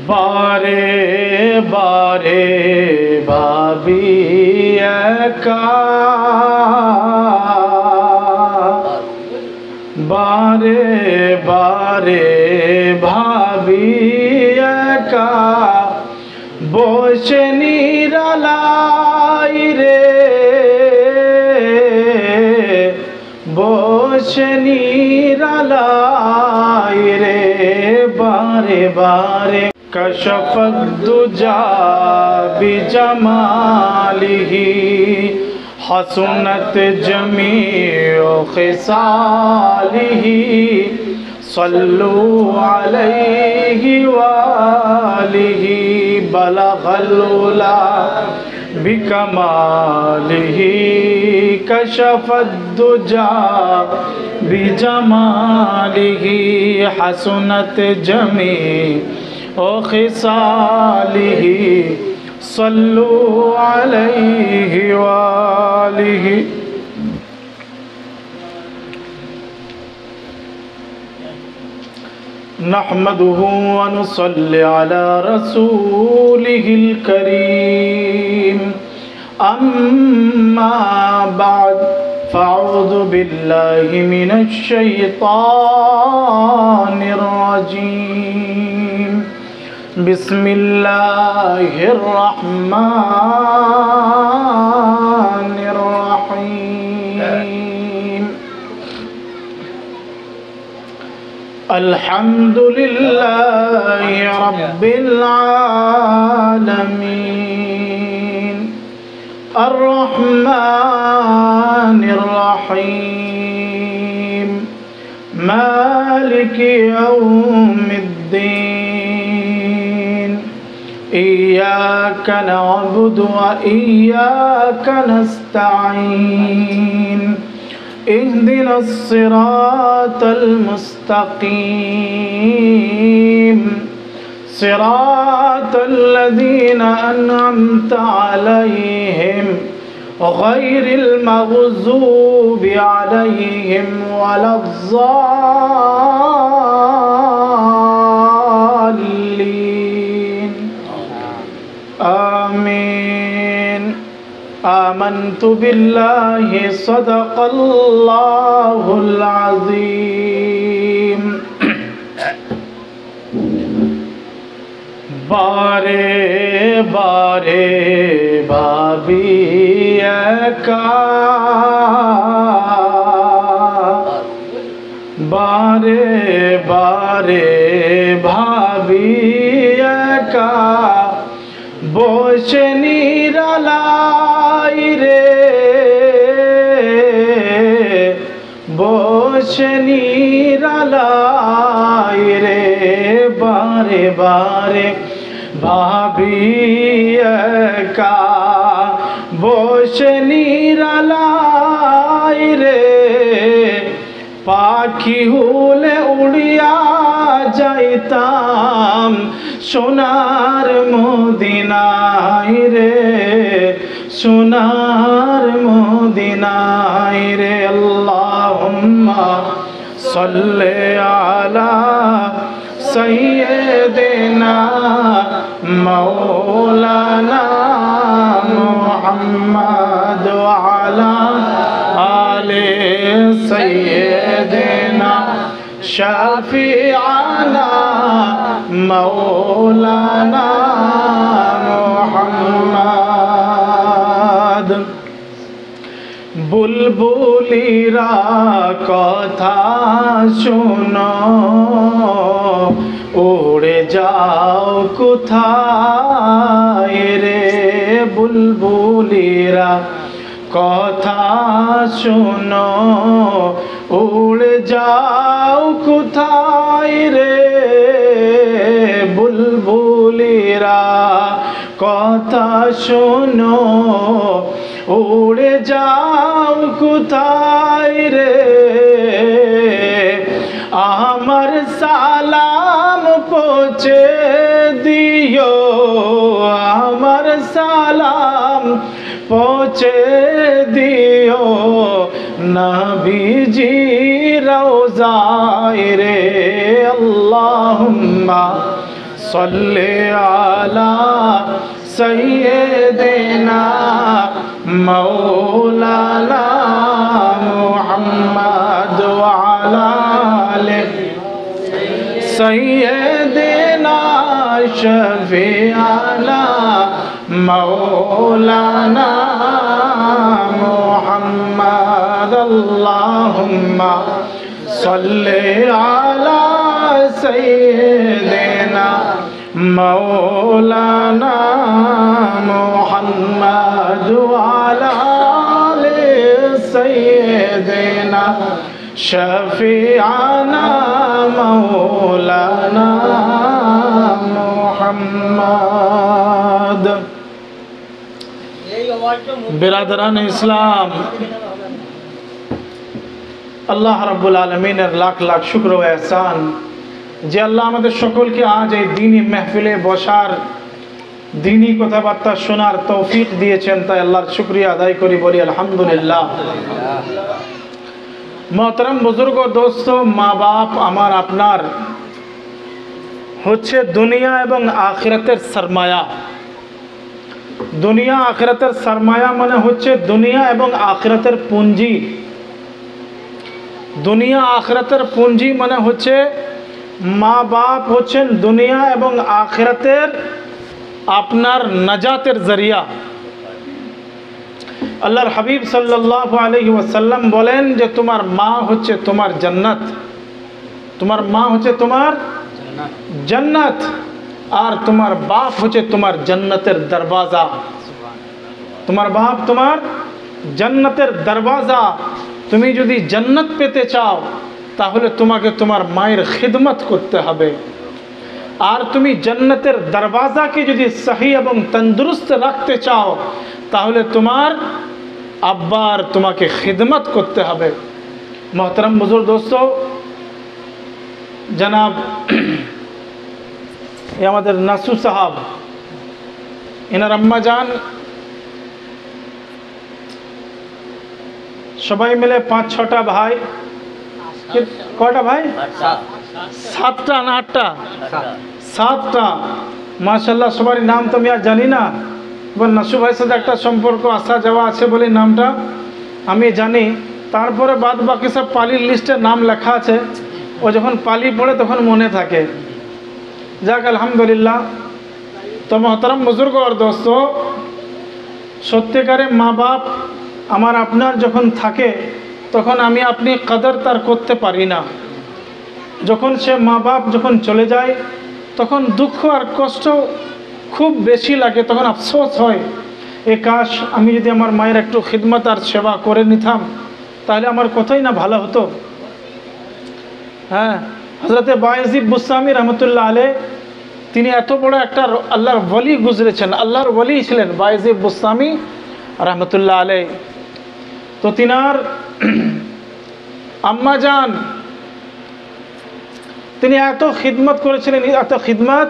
বারে বারে ভাবি একা, বারে বারে ভাবি একা, বসে নিরালাই রে, বসে নিরালাই রে, বারে বারে কশফত দুজা বিজমালিহি हसनत जमीउ खिसालिही सल्लु अलैहि वालिही बलगल उला बिकमालिही कशफत दुजा बिजमालिही हसनत जमीउ खिसालिही सल्लु अलैहि वालिही। नहमदुहु व नुसल्ली अला रसूलिहिल करीम, अम्मा बाद फ़अऊज़ु बिल्लाहि मिनश शैतानिर रजीम। बिस्मिल्लाहिर्रहमानिर्रहीम। अल्हम्दुलिल्लाहि रब्बिल आलमीन, अर्रहमानिर्रहीम, मालिकि यौमिद्दीन। इय्याका नअबुदु व इय्याका नस्तईन, इहदिनस सिरातल मुस्तकीम, सिरातल लज़ीना अनअमता अलैहिम गैरिल मग़ज़ूबि अलैहिम वलज़्ज़ाल्लीन। आमीन। आमन्तु बिल्लाहि सदक़ल्लाहुल अज़ीम। बारे बारे भाबी एका, बारे बारे भाबी एका, বসে নিরালাই রে, বসে নিরালাই রে, বারে বারে ভাবি একা, বসে নিরালাই রে, পাখি হলে উড়িয়া যাইতাম সোনার মদিনায় রে, সোনার মদিনায় রে। আল্লাহুম্মা সাল্লি আলা সাইয়্যিদিনা মাওলানা মুহাম্মদ ওয়া আলা আলি সাইয়্যিদিনা শাফিআনা মাওলানা মুহাম্মদ। বুলবুলিরা কথা শোনো, উড়ে যাও কোথায় রে, বুলবুলিরা কথা শোনো, উড়ে যাও কোথায় রে, বুলবুলিরা কথা শোনো, উড়ে যাও কোথায় রে, আমার সালাম পৌঁছে দিও, আমার সালাম পৌঁছে দিও নবীজি রওজায় রে। আল্লাহুম্মা सल्ले अला सय्यिदिना मौलाना मुहम्मद व अला आले सय्यिदिना शफीअना मौलाना मुहम्मद अल्लाहुम्मा सल्ले अला सय्यिदिना मौलाना मुहम्मद व अला आले सय्यिदिना शफीअना मौलाना मुहम्मद। बिरादरान इस्लाम, আল্লাহ রাব্বুল আলামিনের লাখ লাখ শুকর ও ইহসান যে আল্লাহ আমাদের সকলকে আজ এই দ্বীনি মাহফিলে বসার, দ্বীনি কথাবার্তা শোনার তৌফিক দিয়েছেন, তাই আল্লাহর শুকরিয়া আদায় করি, বলি আলহামদুলিল্লাহ। মোহতারাম বুজুর্গ, দোস্ত, মা বাপ আমার আপনার হচ্ছে দুনিয়া এবং আখিরাতের সরমায়া। দুনিয়া আখিরাতের সরমায়া মানে হচ্ছে দুনিয়া এবং আখিরাতের পুঁজি। দুনিয়া আখিরাতের পুঁজি মানে হচ্ছে মা বাপ হচ্ছেন দুনিয়া এবং আখিরাতের আপনার নাজাতের জরিয়া। আল্লাহর হাবিব সাল্লাল্লাহু আলাইহি ওয়াসাল্লাম বলেন যে তোমার মা হচ্ছে তোমার জান্নাত, তোমার মা হচ্ছে তোমার জান্নাত, আর তোমার বাপ হচ্ছে তোমার জান্নাতের দরওয়াজা। তোমার বাপ তোমার জান্নাতের দরওয়াজা। তুমি যদি জান্নাত পেতে চাও তাহলে তোমাকে তোমার মায়ের খিদমত করতে হবে, আর তুমি জান্নাতের দরওয়াজাকে যদি সহি এবং তন্দুরুস্ত রাখতে চাও তাহলে তোমার আব্বার তোমাকে খিদমত করতে হবে। মোহতারাম বুজুর্গ দোস্ত, জনাব আমাদের নাসু সাহাব, এনার আম্মা জান সবাই মিলে ৫-৬টা ভাই, কয়টা ভাই? 7টা না 8টা? 7টা। মাশাআল্লাহ, সবার নাম তো আমি আর জানি না, এবার নাসু ভাইয়ের সাথে একটা সম্পর্ক আসা যাওয়া আছে বলে নামটা আমি জানি। তারপরে বাদ বাকি সব পালির লিস্টে নাম লেখা আছে, ও যখন পালি পড়ে তখন মনে থাকে। যাক আলহামদুলিল্লাহ। তো মোহতারাম বুজুর্গ আর দোস্ত, সত্যিকারে মা বাপ আমার আপনার যখন থাকে তখন আমি আপনি কদর তার করতে পারি না। যখন সে মা বাপ যখন চলে যায় তখন দুঃখ আর কষ্ট খুব বেশি লাগে, তখন আফসোস হয় এ কাশ আমি যদি আমার মায়ের একটু খিদমত আর সেবা করে নিতাম তাহলে আমার কতই না ভালো হতো। হ্যাঁ, হযরতে বায়েজিদ বুস্তামি রহমতুল্লাহ আলাইহ, তিনি এত বড় একটা আল্লাহর ওলি গুজরেছেন, আল্লাহর ওলি ছিলেন বায়েজিদ বুস্তামি রহমতুল্লাহ আলাইহ। তো তিনার আম্মা জান তিনি এত খিদমত করেছিলেন, এত খিদমত